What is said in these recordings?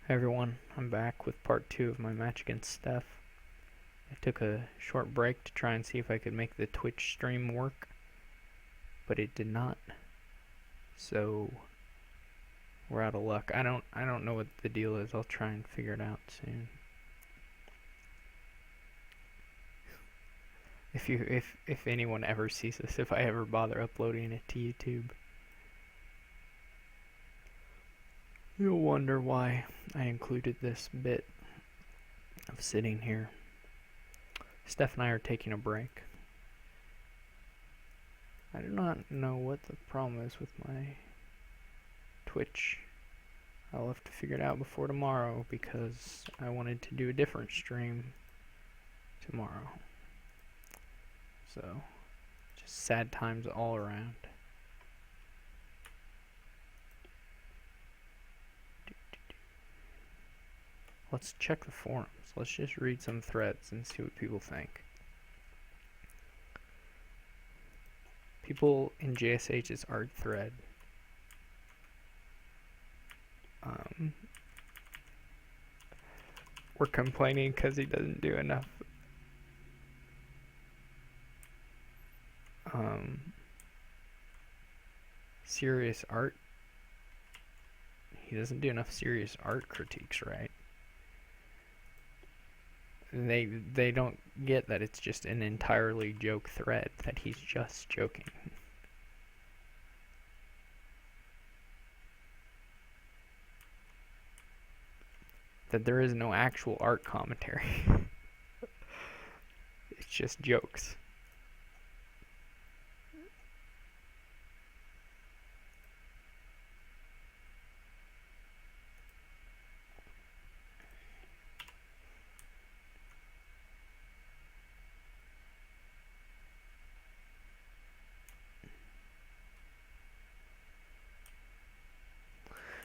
Hey everyone, I'm back with part 2 of my match against Stef. I took a short break to try and see if I could make the Twitch stream work, but it did not. So we're out of luck. I don't know what the deal is. I'll try and figure it out soon. If anyone ever sees this, if I ever bother uploading it to YouTube, you'll wonder why I included this bit of sitting here. Stef and I are taking a break. I do not know what the problem is with my Twitch. I'll have to figure it out before tomorrow because I wanted to do a different stream tomorrow. So, just sad times all around. Let's check the forums. Let's just read some threads and see what people think. People in JSH's art thread were complaining because he doesn't do enough serious art. He doesn't do enough serious art critiques, right? They don't get that it's just an entirely joke thread, that he's just joking. That there is no actual art commentary. It's just jokes.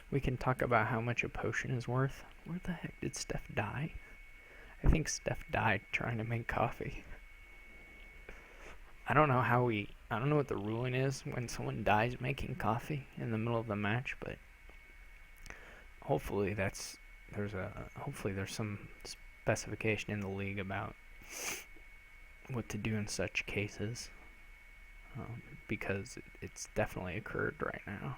We can talk about how much a potion is worth. Where the heck did Stef die? I think Stef died trying to make coffee. I don't know what the ruling is when someone dies making coffee in the middle of the match, but hopefully there's some specification in the league about what to do in such cases, because it's definitely occurred right now.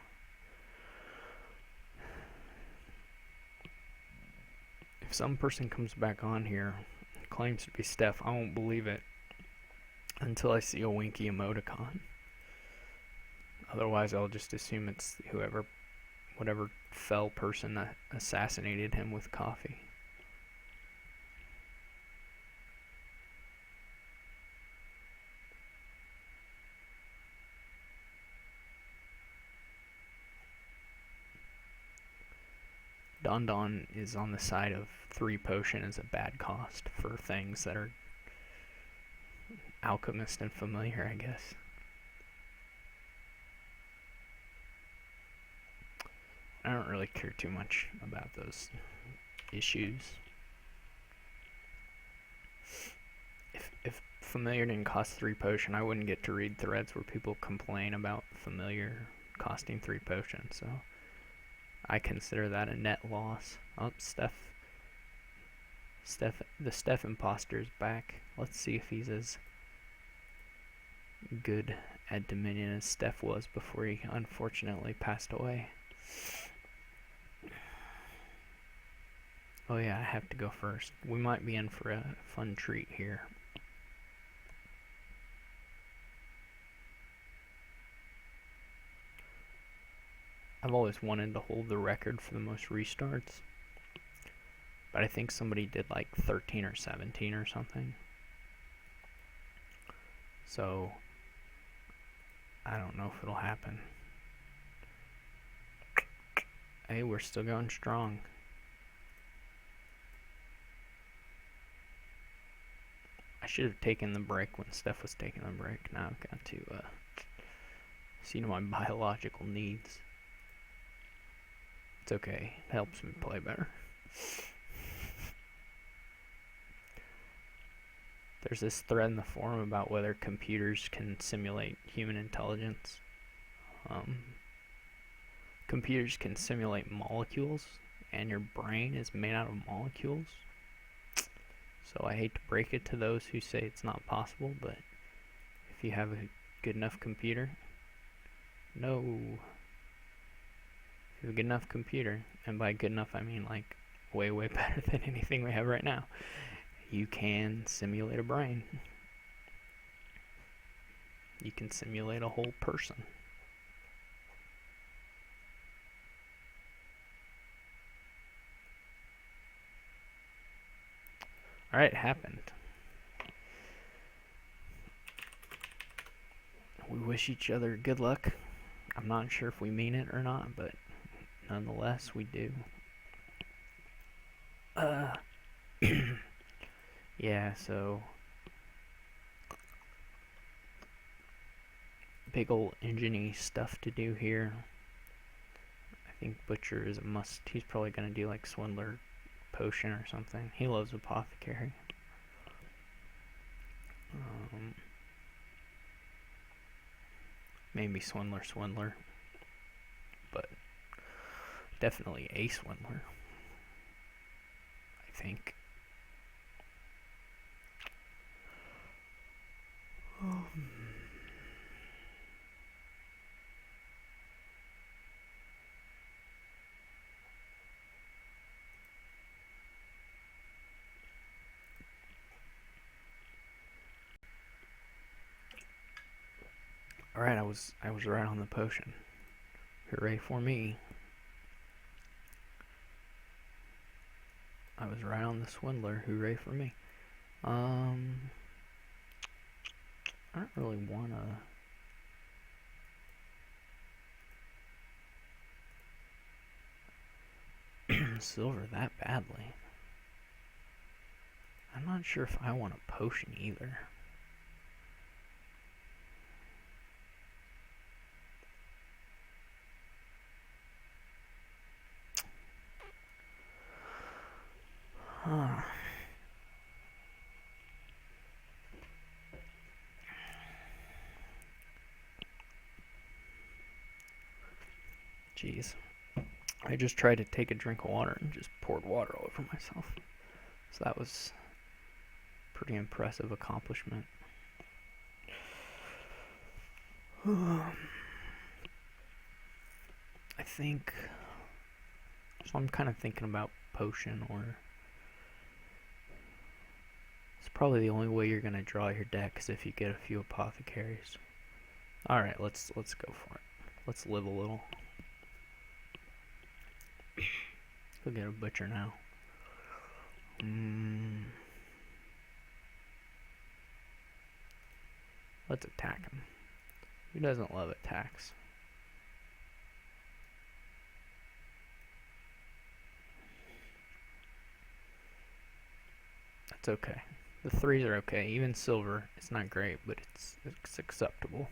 If some person comes back on here and claims to be Stef, I won't believe it until I see a winky emoticon. Otherwise, I'll just assume it's whatever fell person that assassinated him with coffee. Don is on the side of 3 potion as a bad cost for things that are alchemist and familiar, I guess. I don't really care too much about those issues. If familiar didn't cost 3 potion, I wouldn't get to read threads where people complain about familiar costing 3 potion, so I consider that a net loss. Oh, the Stef imposter is back. Let's see if he's as good at Dominion as Stef was before he unfortunately passed away. Oh yeah, I have to go first. We might be in for a fun treat here. I've always wanted to hold the record for the most restarts, but I think somebody did like 13 or 17 or something. So I don't know if it'll happen. Hey, we're still going strong. I should have taken the break when Stef was taking the break. Now I've got to see to my biological needs. It's okay. It helps me play better. There's this thread in the forum about whether computers can simulate human intelligence. Computers can simulate molecules and your brain is made out of molecules. So I hate to break it to those who say it's not possible, but if you have a good enough computer, if you have a good enough computer, and by good enough I mean like way better than anything we have right now, you can simulate a brain. You can simulate a whole person. Alright, it happened. We wish each other good luck. I'm not sure if we mean it or not, but nonetheless, we do. Yeah, so big ol' engine-y stuff to do here. I think Butcher is a must. He's probably gonna do like Swindler Potion or something. He loves Apothecary. Maybe Swindler, but definitely a Swindler, I think. Alright, I was right on the potion. Hooray for me. I was right on the Swindler. Hooray for me. I don't really wanna silver that badly. I'm not sure if I want a potion either. Jeez. I just tried to take a drink of water and just poured water all over myself. So that was a pretty impressive accomplishment. I think... So I'm kind of thinking about potion, or... It's probably the only way you're going to draw your deck is if you get a few apothecaries. Alright, let's go for it. Let's live a little. Go get a Butcher now. Let's attack him. Who doesn't love attacks? That's okay. The 3s are okay. Even silver, it's not great, but it's acceptable.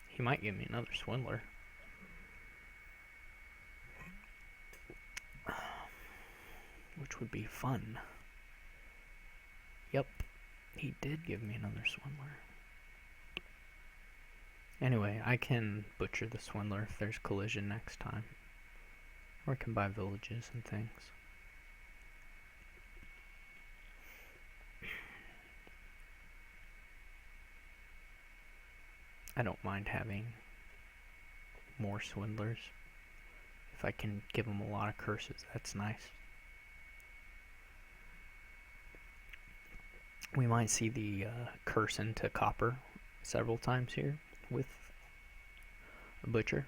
He might give me another Swindler. Which would be fun. Yep, he did give me another Swindler. Anyway, I can Butcher the Swindler if there's collision next time. Or I can buy villages and things. I don't mind having more Swindlers. If I can give them a lot of curses, that's nice. We might see the curse into copper several times here with a Butcher.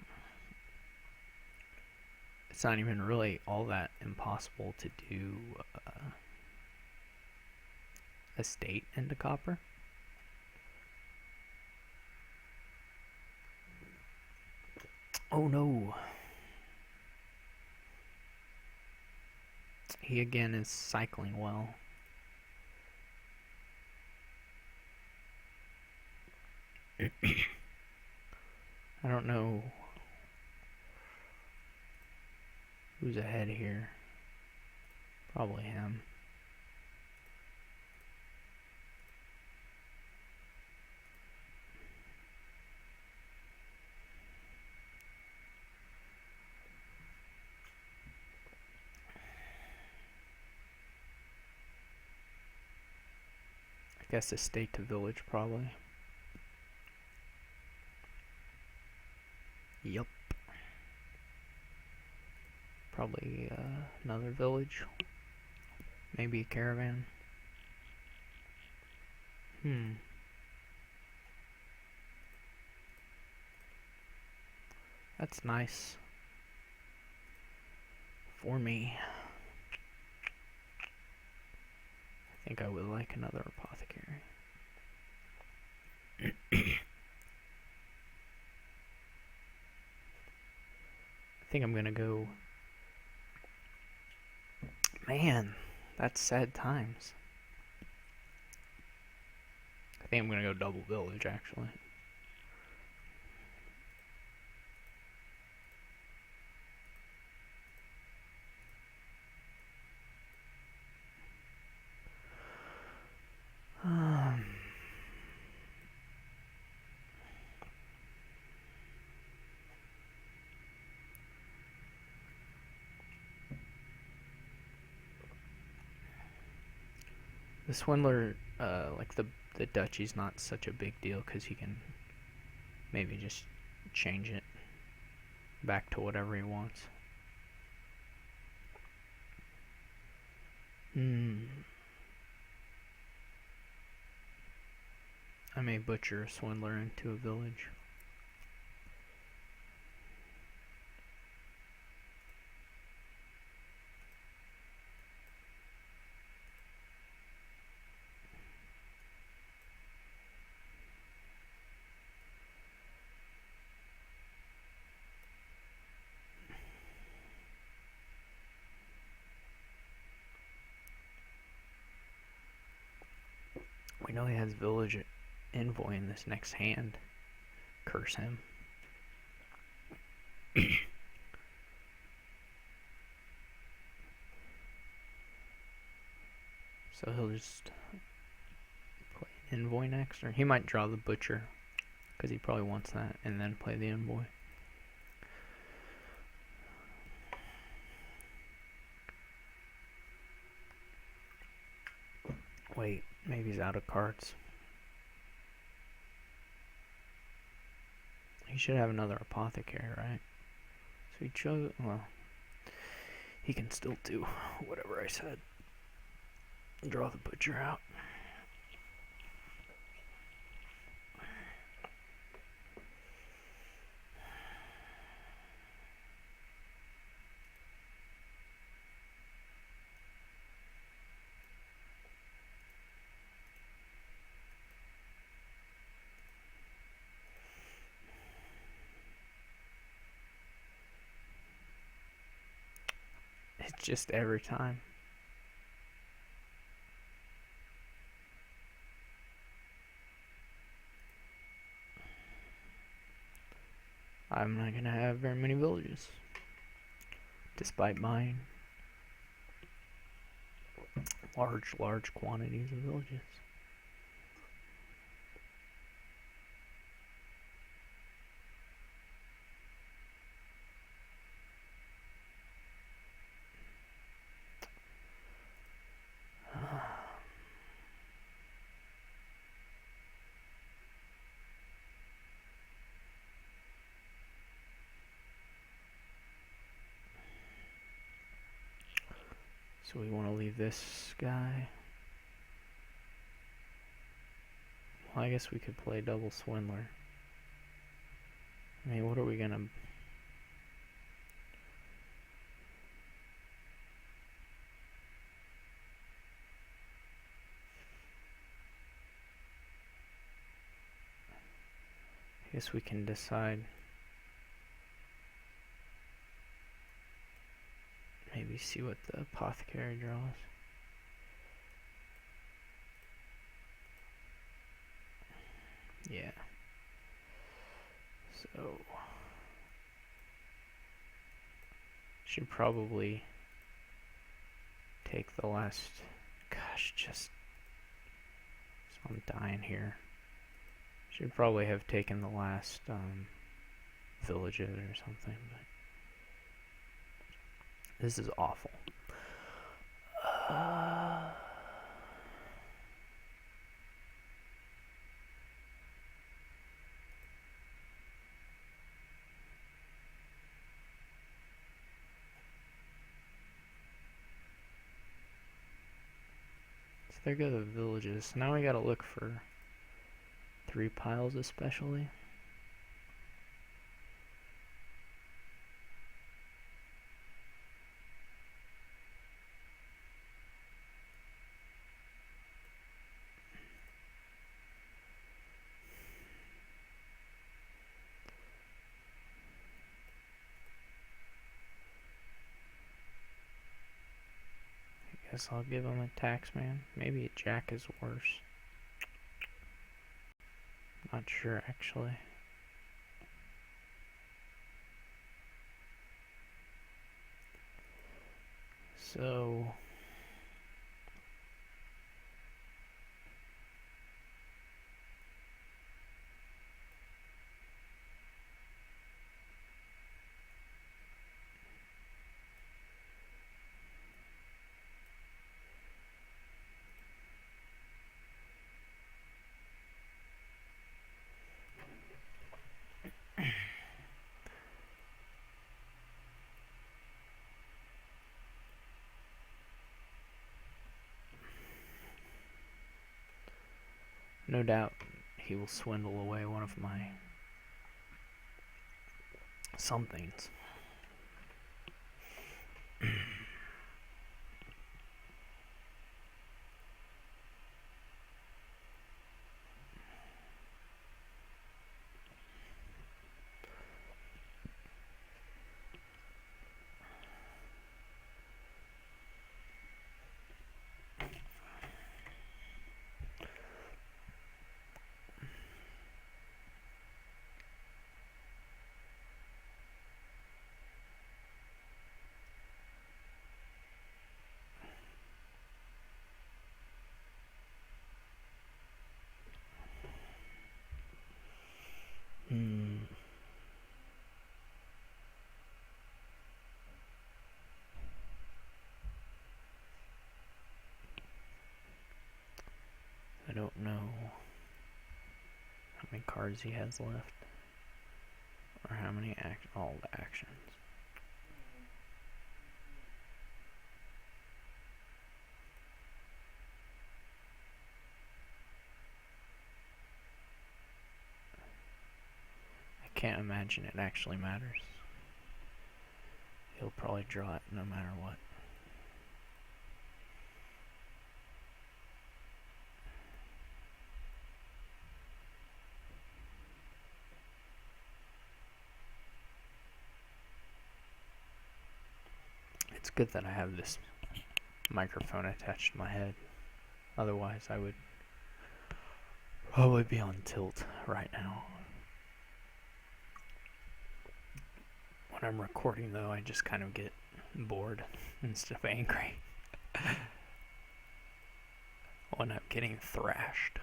It's not even really all that impossible to do estate into copper. Oh no! He again is cycling well. I don't know who's ahead here. Probably him. guess estate to village, probably. Yup. Probably another village. Maybe a caravan. That's nice. For me. I think I would like another apothecary. I think I'm gonna go... Man, that's sad times. I think I'm gonna go double village, actually. The swindler, like the duchy's not such a big deal because he can maybe just change it back to whatever he wants. I may butcher a swindler into a village. We know he has village envoy in this next hand. Curse him. So he'll just play envoy next, or he might draw the butcher because he probably wants that, and then play the envoy. Wait, maybe he's out of cards. He should have another apothecary, right? So he chose... Well, he can still do whatever I said. Draw the butcher out. It's just every time. I'm not gonna have very many villages, despite buying large quantities of villages. So we want to leave this guy. Well, I guess we could play double swindler. I mean, what are we gonna... I guess we can decide. Maybe see what the apothecary draws. Yeah. So should probably take the last... Gosh, just... So I'm dying here. Should probably have taken the last villages or something, but this is awful. there go the villages. Now we gotta look for 3 piles especially. Guess I'll give him a taxman. Maybe a jack is worse. Not sure actually. So no doubt he will swindle away one of my somethings. I don't know how many cards he has left, or how many all the actions. I can't imagine it actually matters. He'll probably draw it no matter what. It's good that I have this microphone attached to my head. Otherwise, I would probably be on tilt right now. When I'm recording, though, I just kind of get bored instead of angry when I'm getting thrashed.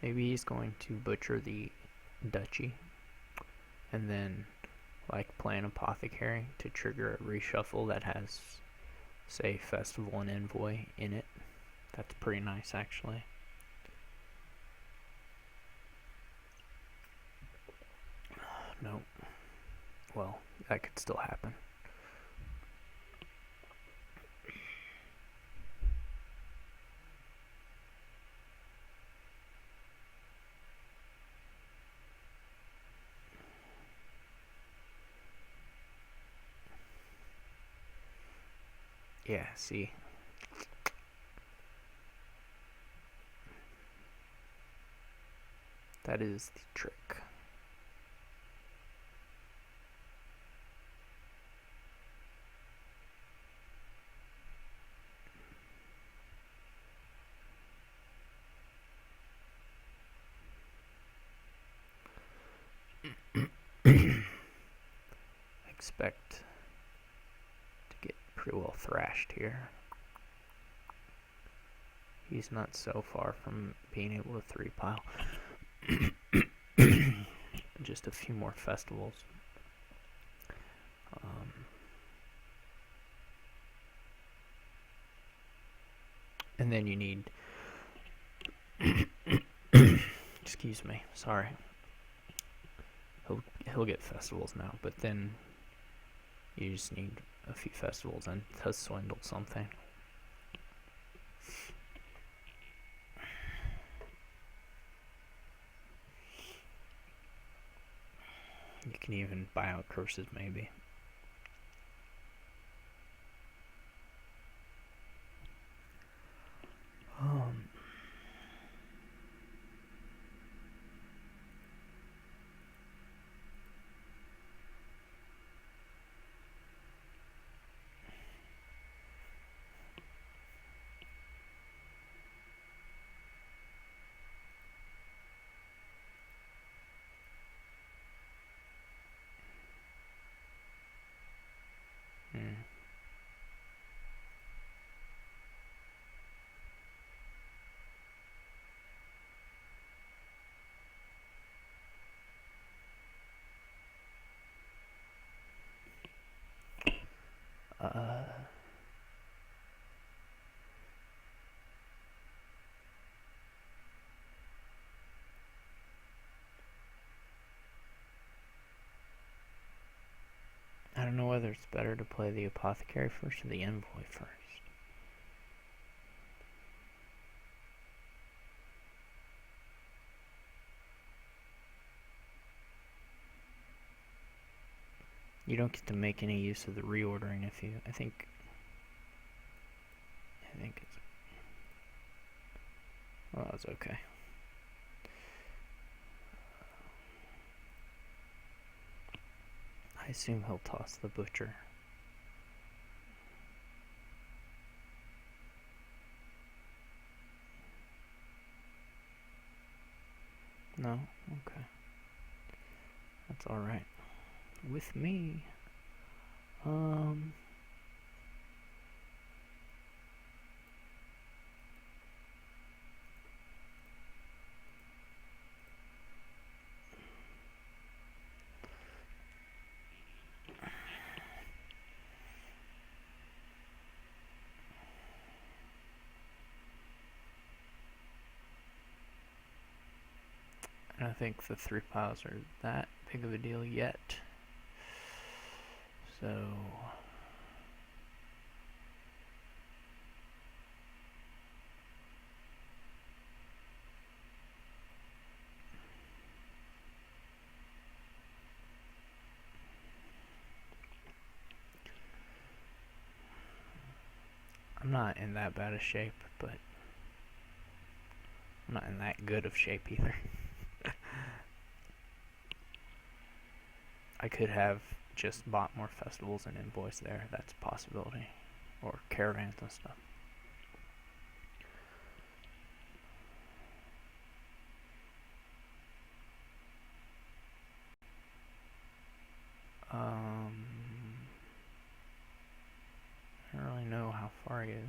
Maybe he's going to butcher the duchy and then like play an apothecary to trigger a reshuffle that has, say, Festival and Envoy in it. That's pretty nice actually. No. Well, that could still happen. Yeah, see. That is the trick. I expect to get pretty well thrashed here. He's not so far from being able to 3-pile. Just a few more festivals. And then you need excuse me, sorry. He'll get festivals now, but then you just need a few festivals and to swindle something. You can even buy out curses, maybe. I don't know whether it's better to play the Apothecary first or the Envoy first. You don't get to make any use of the reordering if you... I think it's... Well, that's okay. I assume he'll toss the Butcher. No? Okay. That's alright. With me. I don't think the 3 piles are that big of a deal yet. So... I'm not in that bad a shape, but I'm not in that good of shape either. I could have just bought more festivals and invoice there. That's a possibility. Or caravans and stuff. I don't really know how far he is.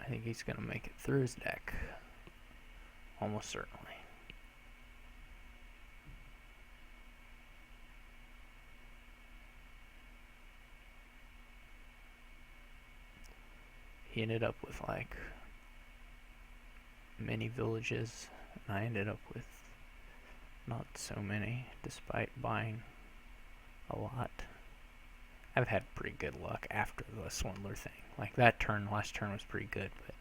I think he's gonna make it through his deck. Almost certainly. He ended up with like many villages, and I ended up with not so many, despite buying a lot. I've had pretty good luck after the Swindler thing. Like that turn, last turn was pretty good, but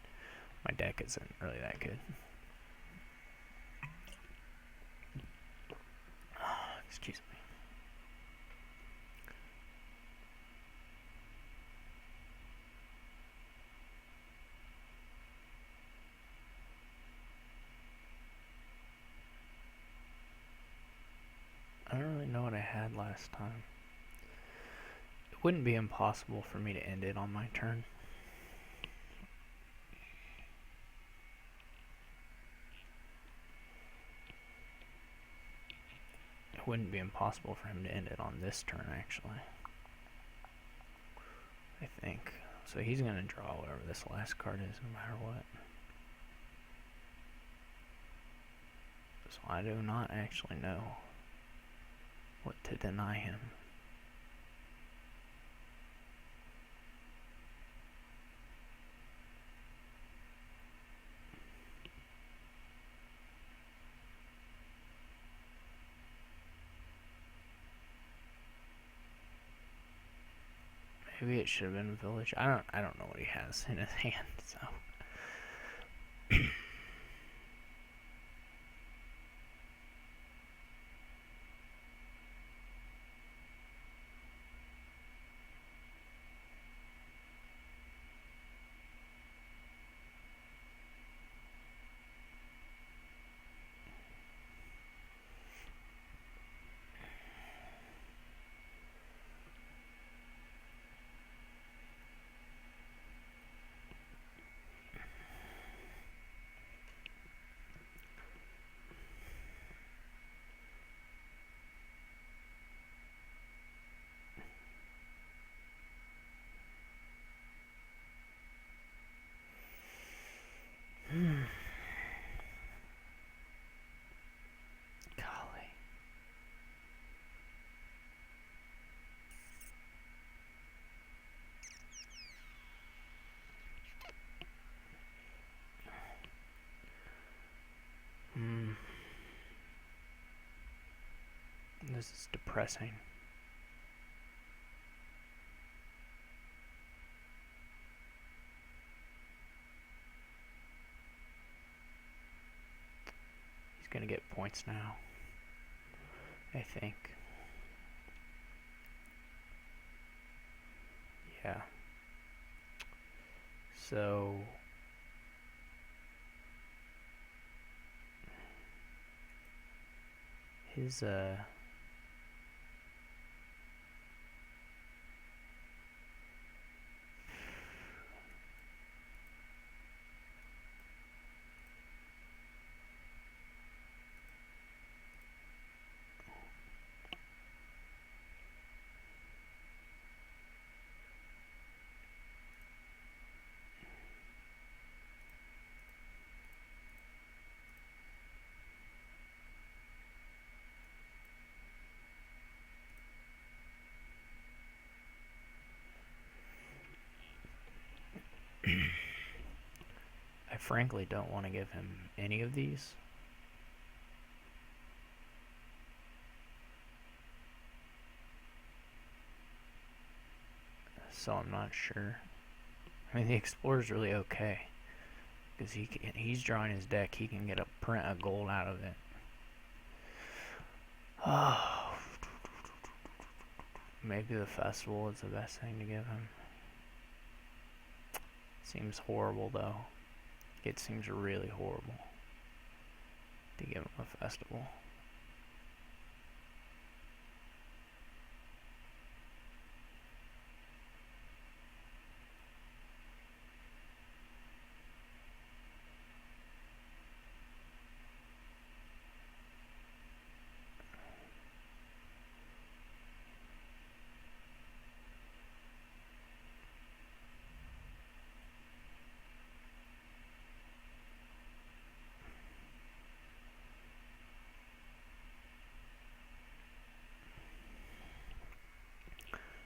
my deck isn't really that good. Excuse me. had last time. It wouldn't be impossible for me to end it on my turn. It wouldn't be impossible for him to end it on this turn, actually. I think. So he's going to draw whatever this last card is, no matter what. So I do not actually know what to deny him. Maybe it should have been village. I don't know what he has in his hand, so. Golly. This is depressing. He's gonna get points now, I think. Yeah. So his I frankly don't want to give him any of these. So I'm not sure. I mean, the Explorer's really okay, because he's drawing his deck. He can get a print of gold out of it. Oh, maybe the festival is the best thing to give him. Seems horrible though. It seems really horrible to give him a festival.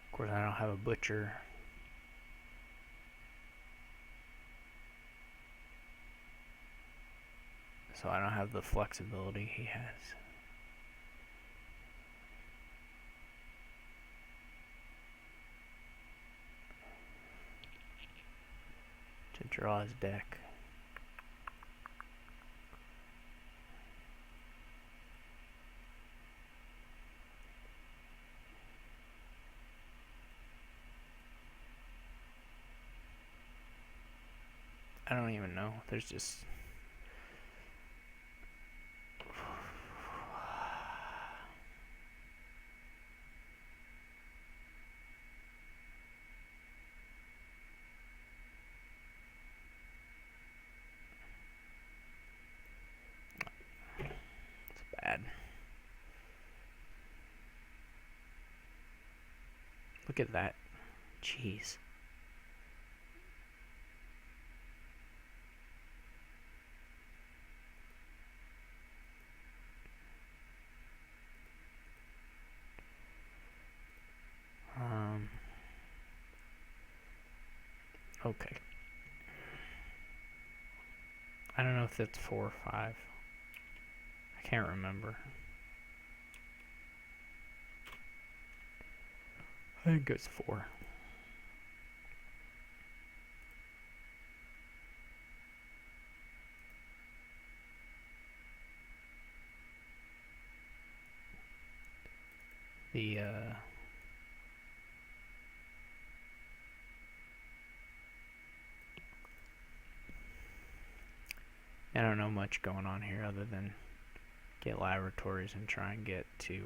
Of course, I don't have a butcher. So I don't have the flexibility he has. To draw his deck. I don't even know. There's just... Look at that. Jeez. Okay. I don't know if that's 4 or 5. I can't remember. I think it's 4. I don't know much going on here other than get laboratories and try and get to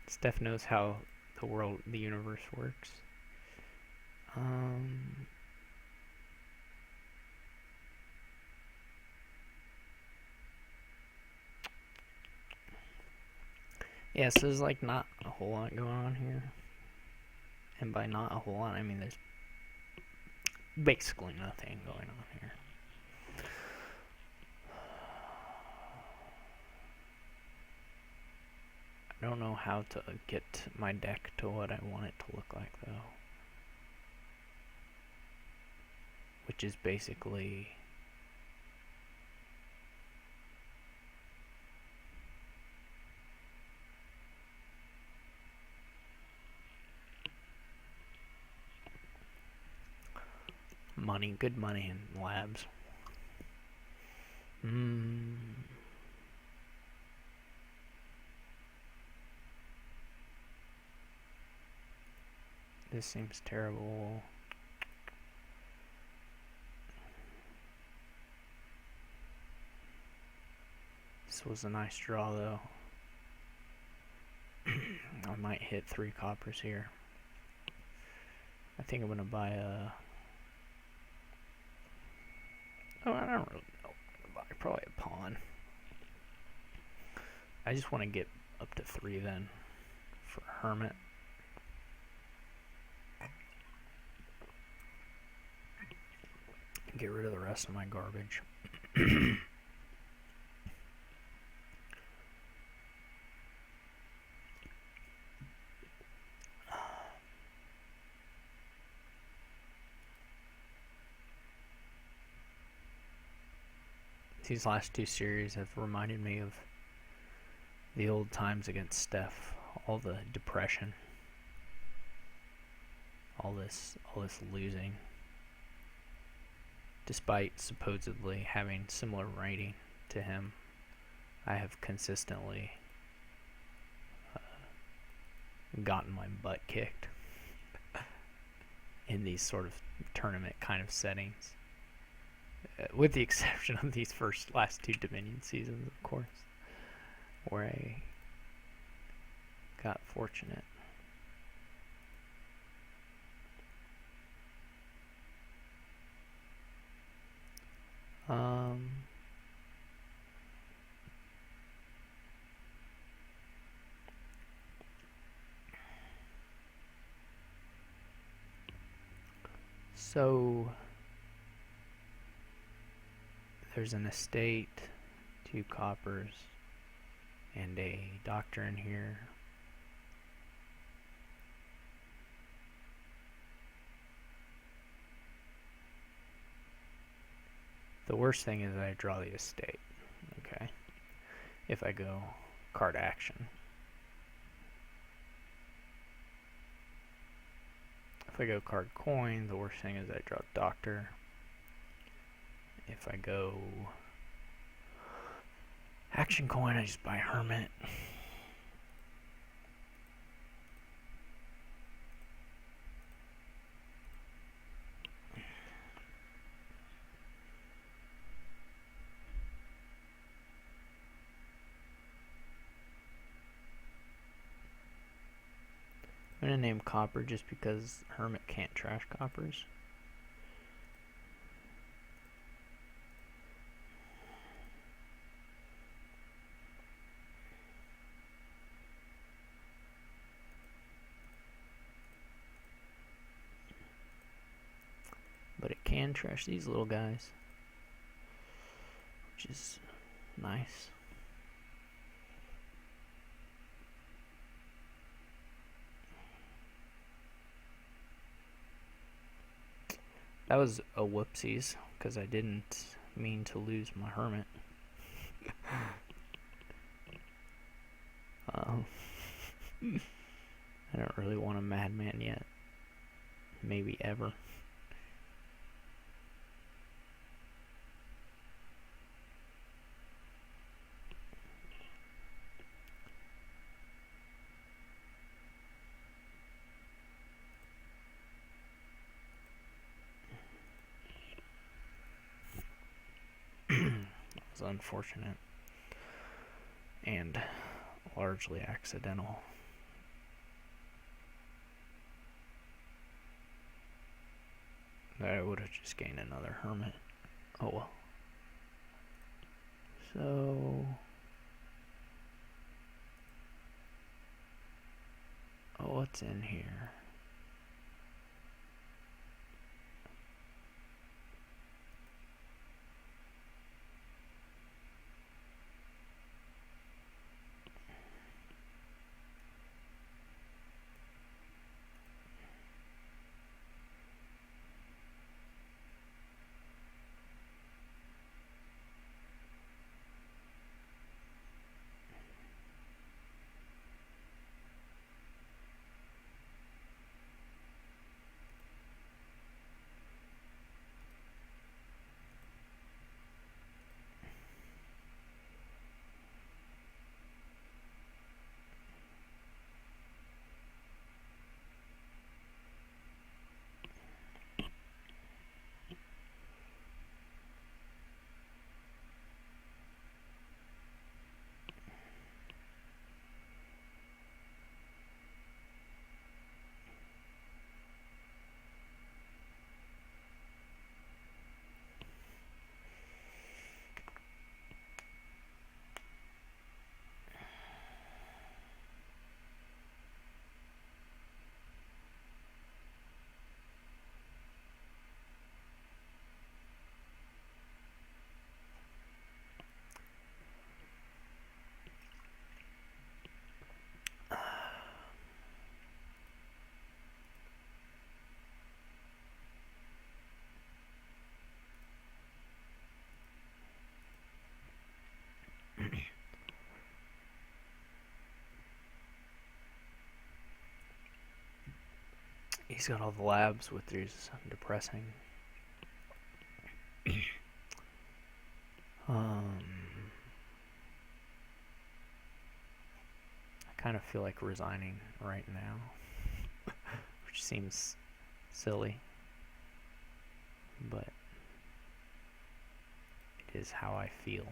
Stef knows how the universe works. Yeah, so there's like not a whole lot going on here. And by not a whole lot, I mean there's basically nothing going on here. I don't know how to get my deck to what I want it to look like, though. Which is basically money, good money in labs. This seems terrible. This was a nice draw, though. I might hit 3 coppers here. I think I'm gonna buy a... Oh, I don't really know. I'm gonna buy probably a pawn. I just want to get up to 3 then for Hermit. Get rid of the rest of my garbage. These last 2 series have reminded me of the old times against Stef. All the depression. All this losing. Despite supposedly having similar rating to him, I have consistently gotten my butt kicked in these sort of tournament kind of settings. With the exception of these last 2 Dominion seasons, of course, where I got fortunate. So there's an estate, 2 coppers, and a doctor in here. The worst thing is I draw the estate, okay? If I go card action. If I go card coin, the worst thing is I draw doctor. If I go action coin, I just buy Hermit. I'm gonna name copper just because Hermit can't trash coppers. But it can trash these little guys, which is nice. That was a whoopsies, because I didn't mean to lose my Hermit. I don't really want a Madman yet. Maybe ever. It was unfortunate and largely accidental. I would have just gained another Hermit. Oh well. So... oh, what's in here? He's got all the labs with these depressing. I kind of feel like resigning right now, which seems silly, but it is how I feel.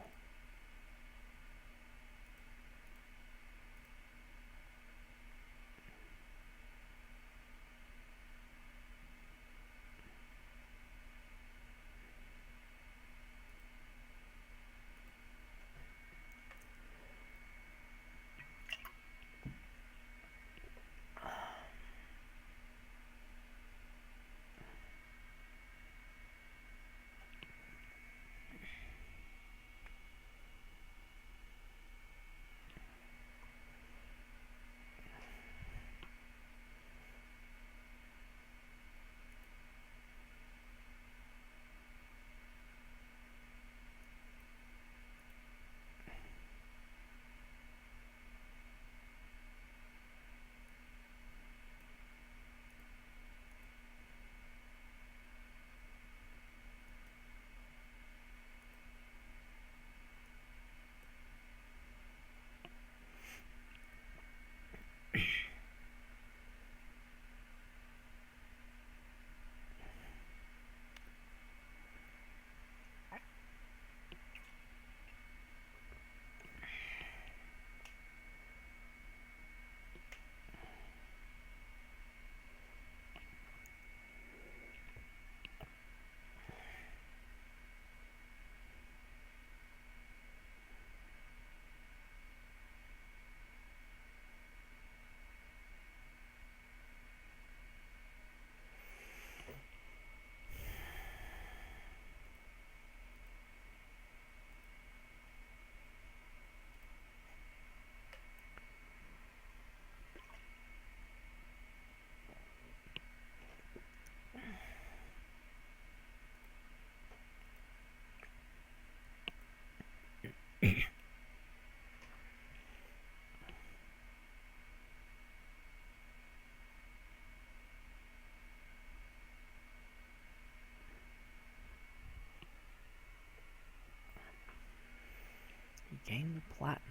platinum.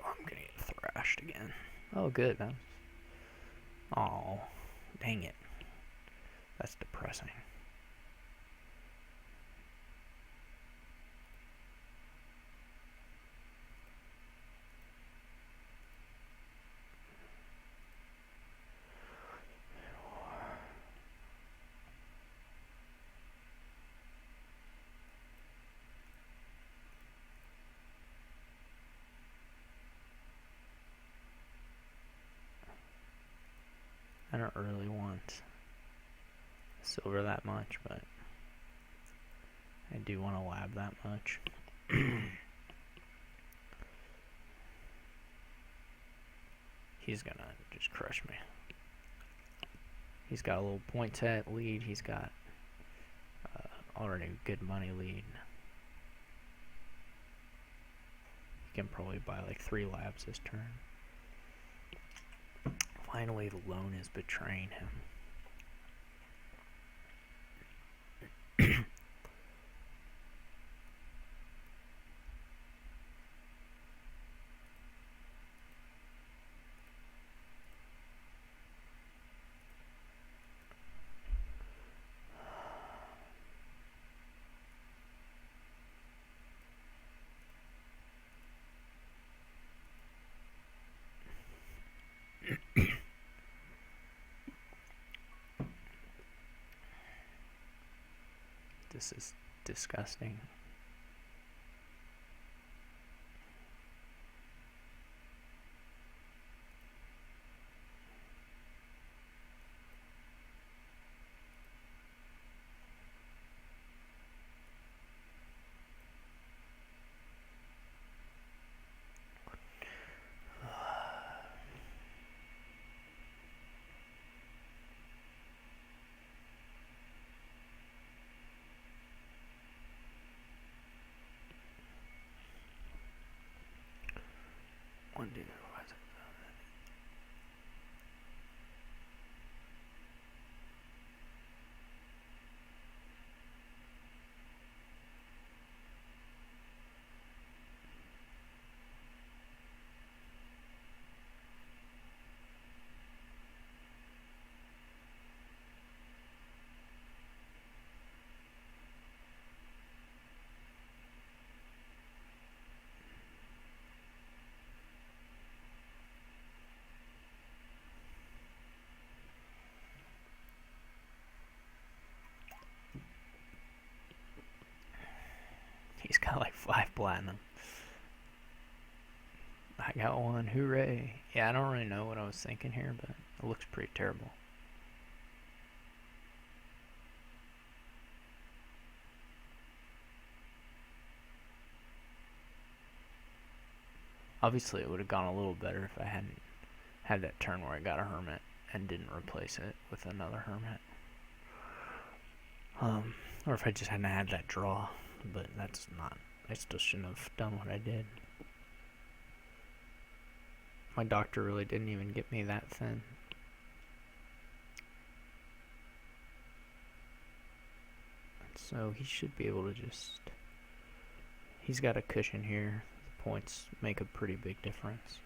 I'm gonna get thrashed again. Oh, good, man. Oh, dang it. That's depressing. I don't really want silver that much, but I do want to lab that much. He's gonna just crush me. He's got a little points at lead. He's got already a good money lead. He can probably buy like 3 labs this turn. Finally, the loan is betraying him. This is disgusting. One, two, he's got like 5 platinum. I got 1, hooray. Yeah, I don't really know what I was thinking here, but it looks pretty terrible. Obviously, it would have gone a little better if I hadn't had that turn where I got a hermit and didn't replace it with another hermit. Or if I just hadn't had that draw, but that's not, I still shouldn't have done what I did. My doctor really didn't even get me that thin. So he should be able to just... He's got a cushion here. The points make a pretty big difference.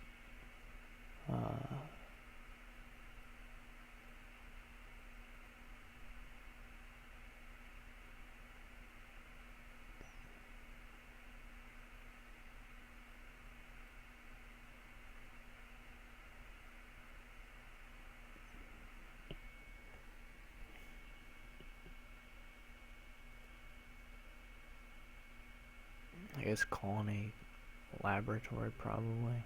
I guess colony laboratory probably.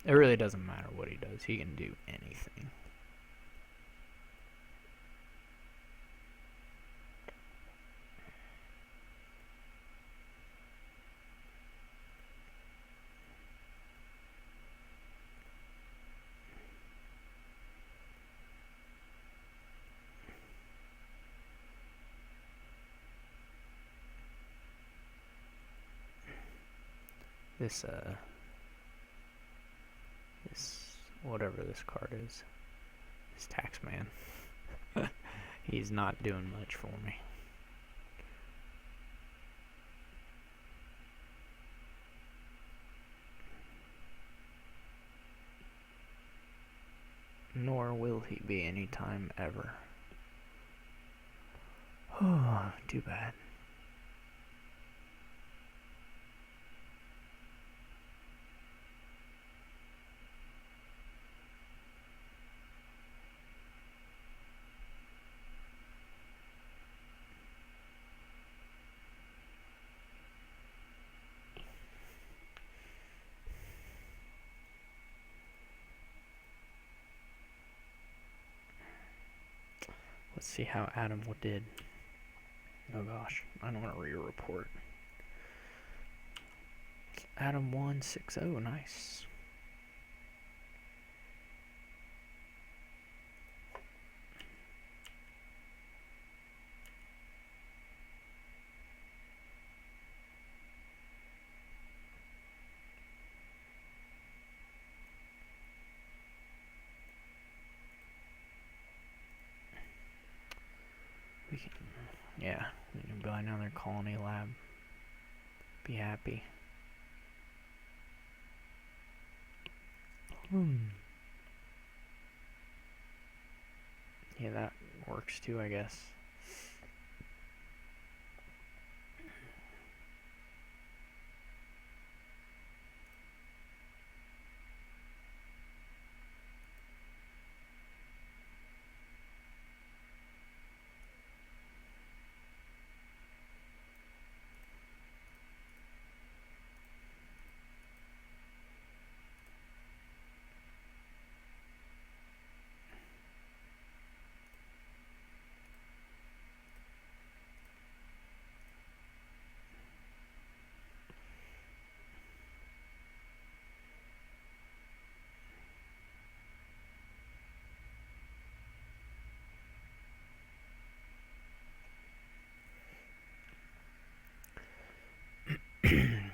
It really doesn't matter what he does. He can do anything. This whatever this card is, this taxman, he's not doing much for me. Nor will he be anytime ever. Oh, too bad. Let's see how Adam did. Oh gosh, I don't want to read a report. Adam won 6-0, nice. Yeah, we can buy another colony lab. Be happy. Yeah, that works too, I guess.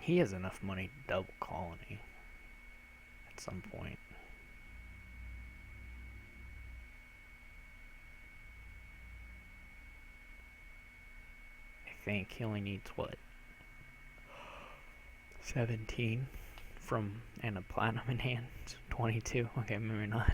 He has enough money to double colony at some point. I think he only needs what? 17 from and a platinum in hand. 22. Okay, maybe not.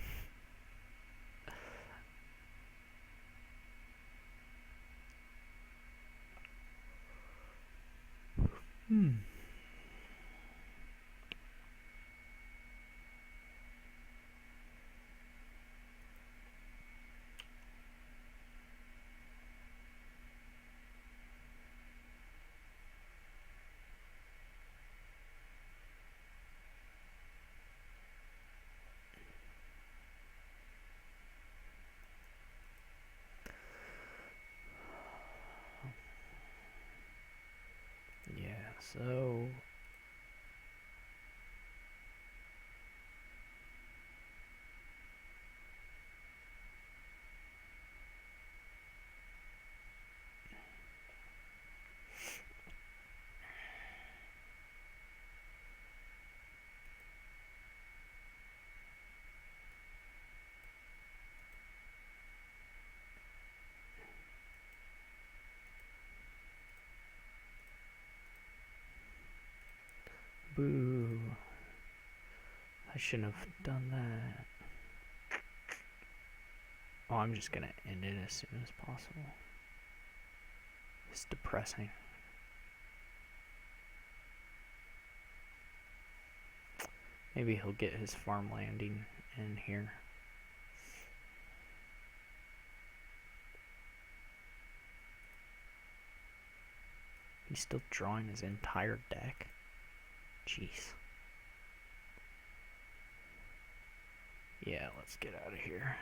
Yeah, so Boo. I shouldn't have done that. Oh, I'm just gonna end it as soon as possible. It's depressing. Maybe he'll get his farm landing in here. He's still drawing his entire deck? Jeez. Yeah, let's get out of here.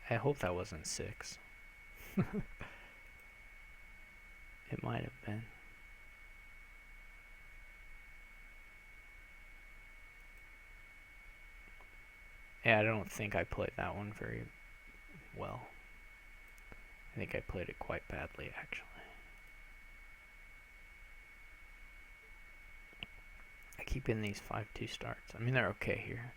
I hope that wasn't 6. It might have been. Yeah, I don't think I played that one very well. I think I played it quite badly, actually. I keep in these 5-2 starts. I mean, they're okay here.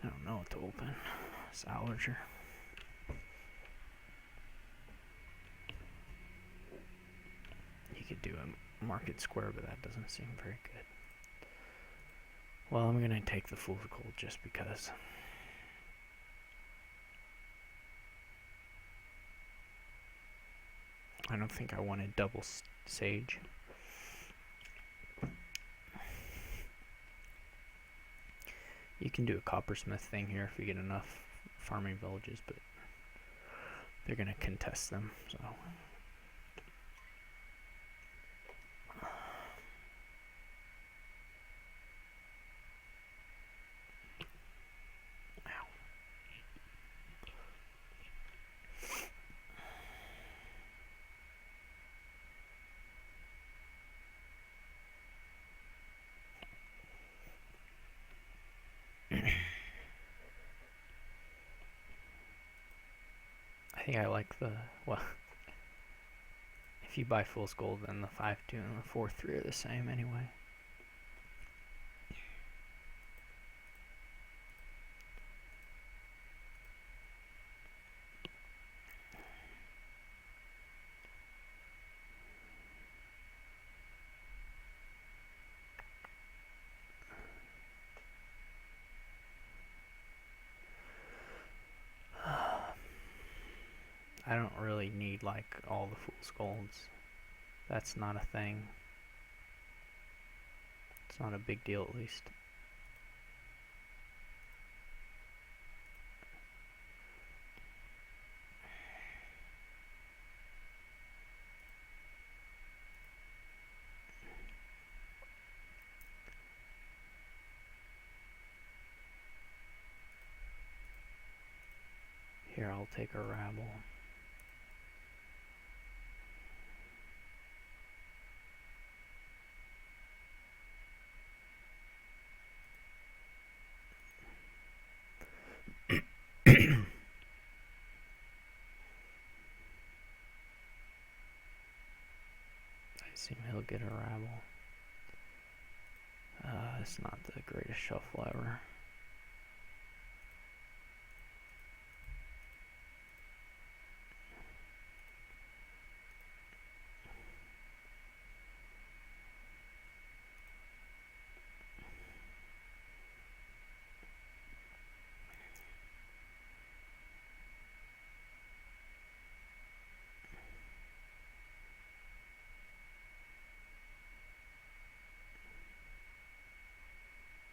I don't know what to open. Salvager. You could do a market square, but that doesn't seem very good. Well, I'm gonna take the Fool's Gold just because. I don't think I wanted double sage. You can do a coppersmith thing here if you get enough farming villages, but they're gonna contest them, so. I think I like the, well, if you buy Fool's Gold, then the 5-2 and the 4-3 are the same anyway. I don't really need like all the Fool's Golds. That's not a thing. It's not a big deal, at least. Here, I'll take a rabble. I assume he'll get a rabble. It's not the greatest shuffle ever.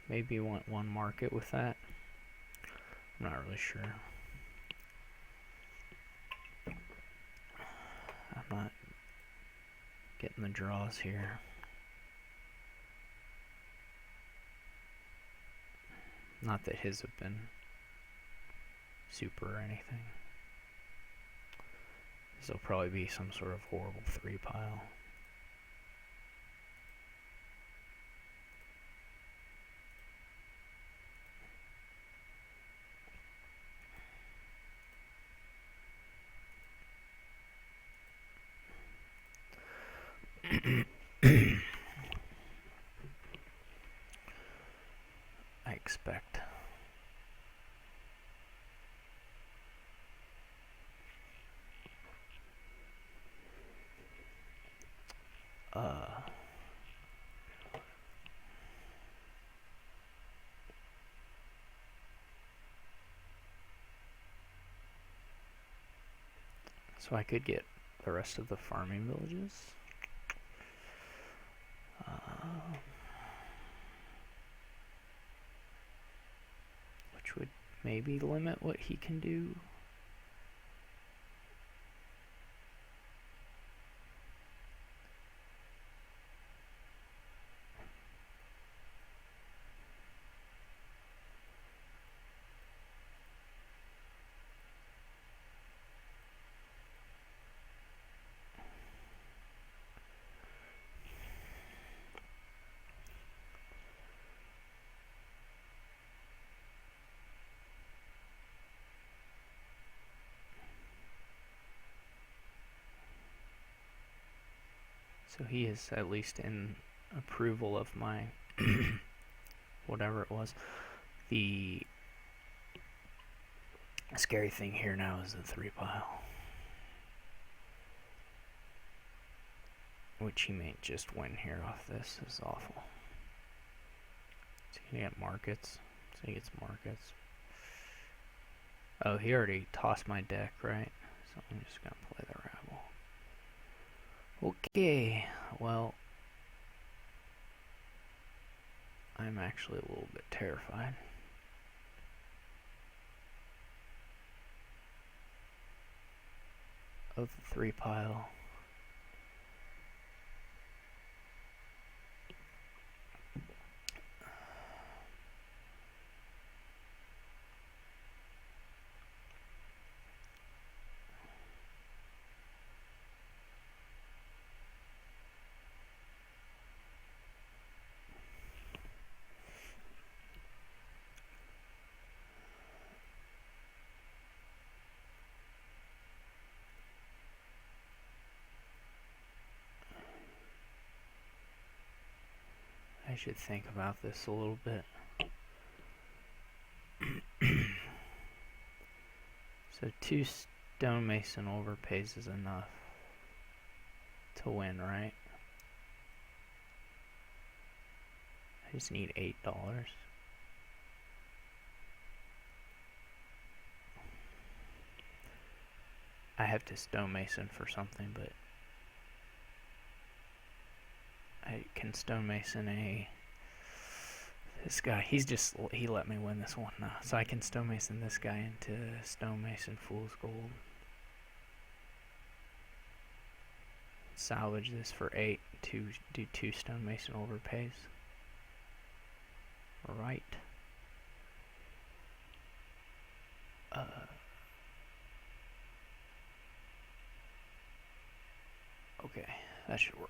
Maybe you want one market with that. I'm not really sure. I'm not getting the draws here. Not that his have been super or anything. This will probably be some sort of horrible 3 pile. I expect. So I could get the rest of the farming villages. Which would maybe limit what he can do. So he is at least in approval of my whatever it was. The scary thing here now is the 3 pile, which he may just win here off this. This is awful. So he can get markets. So he gets markets. Oh, he already tossed my deck, right? So I'm just gonna play the rabble. Okay, well, I'm actually a little bit terrified. Of the 3 pile. I should think about this a little bit. So 2 stonemason overpays is enough to win, right? I just need $8. I have to stonemason for something, but I can stonemason this guy. He let me win this one now. So I can stonemason this guy into stonemason fool's gold. Salvage this for 8 to do 2 stonemason overpays. Right. Okay, that should work.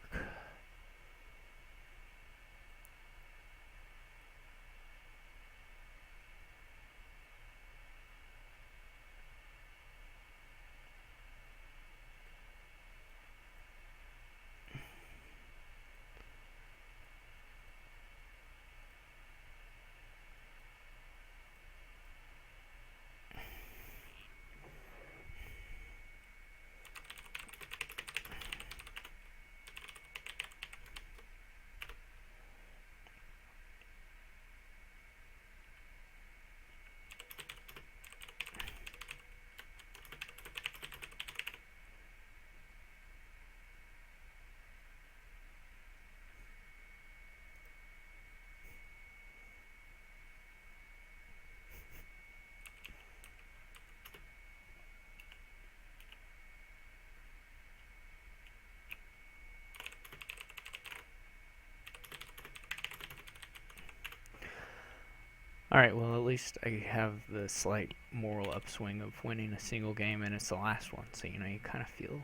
Alright, well, at least I have the slight moral upswing of winning a single game, and it's the last one, so, you know, you kind of feel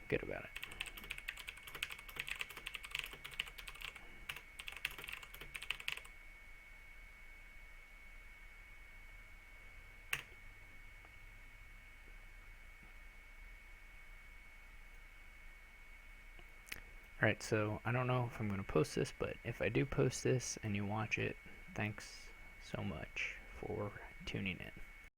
good about it. Alright, so I don't know if I'm going to post this, but if I do post this and you watch it, thanks so much for tuning in.